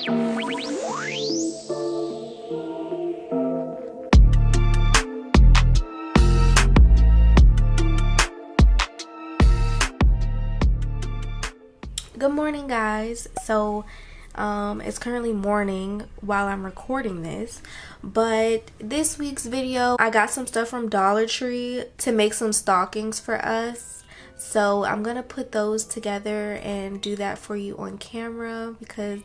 Good morning, guys. So it's currently morning while I'm recording this, but this week's video I got some stuff from Dollar Tree to make some stockings for us. So I'm gonna put those together and do that for you on camera because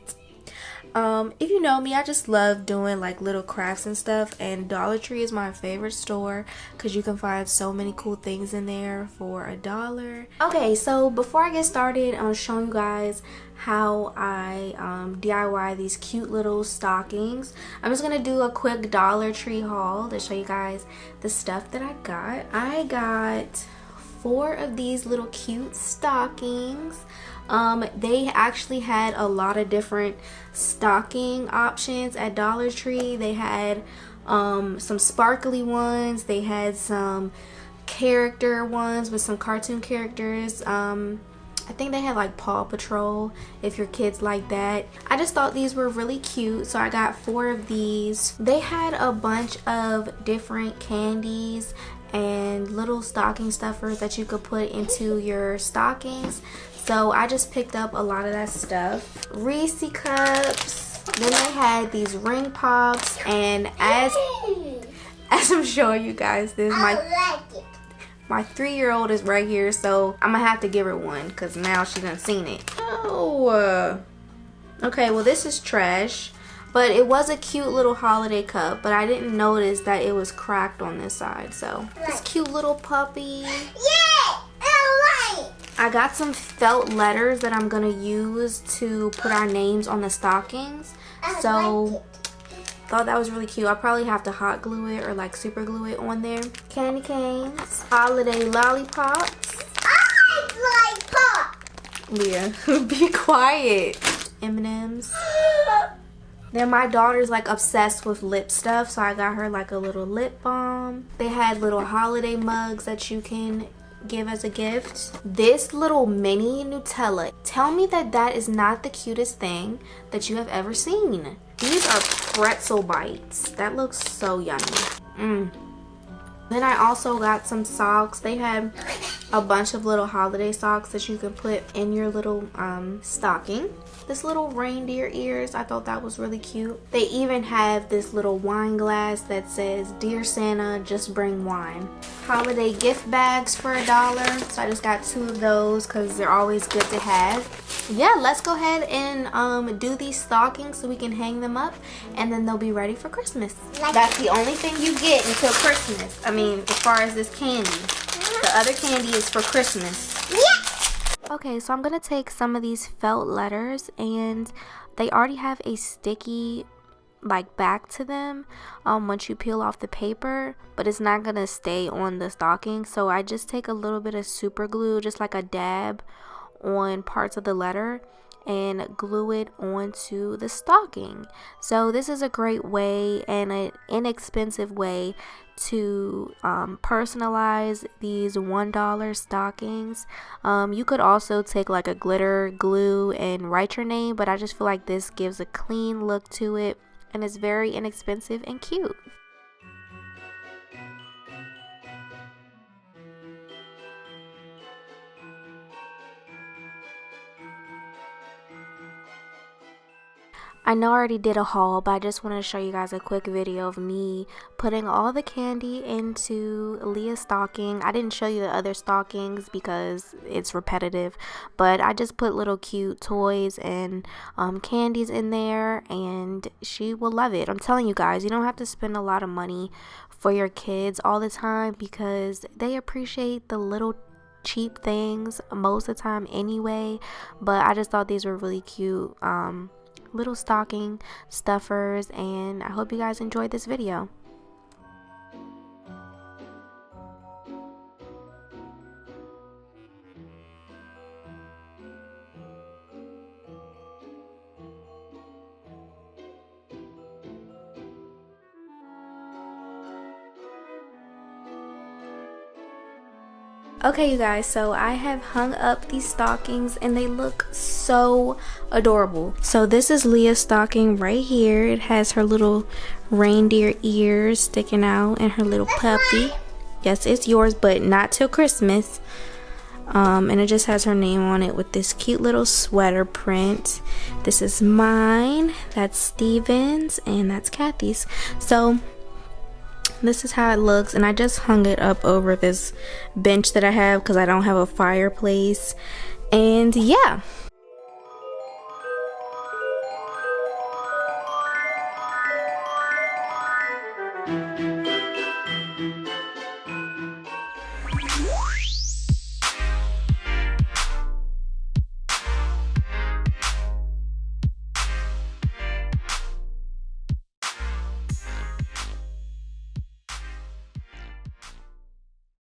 if you know me, I just love doing like little crafts and stuff, and Dollar Tree is my favorite store because you can find so many cool things in there for $1. Okay, so before I get started on showing you guys how I DIY these cute little stockings, I'm just gonna do a quick Dollar Tree haul to show you guys the stuff that I got. I got 4 of these little cute stockings. They actually had a lot of different stocking options at Dollar Tree. They had some sparkly ones. They had some character ones with some cartoon characters. I think they had like Paw Patrol if your kids like that. I just thought these were really cute, so I got 4 of these. They had a bunch of different candies and little stocking stuffers that you could put into your stockings. So I just picked up a lot of that stuff. Reese cups. Then they had these ring pops, and as I'm showing you guys this, my 3-year-old is right here, so I'm gonna have to give her one because now she done seen it. Oh, okay. Well, this is trash, but it was a cute little holiday cup. But I didn't notice that it was cracked on this side. So this cute little puppy. I got some felt letters that I'm gonna use to put our names on the stockings. So thought that was really cute. I'll probably have to hot glue it or like super glue it on there. Candy canes, holiday lollipops. I like pop. Leah, be quiet. M&Ms. Then my daughter's like obsessed with lip stuff, so I got her like a little lip balm. They had little holiday mugs that you can give as a gift. This little mini Nutella. Tell me that that is not the cutest thing that you have ever seen. These are pretzel bites. That looks so yummy. Then I also got some socks. They had a bunch of little holiday socks that you can put in your little stocking. This little reindeer ears, I thought that was really cute. They even have this little wine glass that says, "Dear Santa, just bring wine." Holiday gift bags for $1. So I just got 2 of those because they're always good to have. Yeah, let's go ahead and do these stockings so we can hang them up, and then they'll be ready for Christmas. That's the only thing you get until Christmas. I mean, as far as this candy. The other candy is for Christmas. Yeah. Okay, so I'm gonna take some of these felt letters, and they already have a sticky like back to them once you peel off the paper, but it's not gonna stay on the stocking. So I just take a little bit of super glue, just like a dab on parts of the letter, and glue it onto the stocking. So this is a great way and an inexpensive way to personalize these $1 stockings. You could also take like a glitter glue and write your name, but I just feel like this gives a clean look to it, and it's very inexpensive and cute. I know I already did a haul, but I just want to show you guys a quick video of me putting all the candy into Leah's stocking. I didn't show you the other stockings because it's repetitive, but I just put little cute toys and candies in there, and she will love it. I'm telling you guys, you don't have to spend a lot of money for your kids all the time because they appreciate the little cheap things most of the time anyway. But I just thought these were really cute little stocking stuffers, and I hope you guys enjoyed this video. Okay, you guys, so I have hung up these stockings and they look so adorable. So this is Leah's stocking right here. It has her little reindeer ears sticking out and her little puppy. Yes, it's yours, but not till Christmas. And it just has her name on it with this cute little sweater print. This is mine, that's Steven's, and that's Kathy's. So this is how it looks, and I just hung it up over this bench that I have because I don't have a fireplace. And yeah,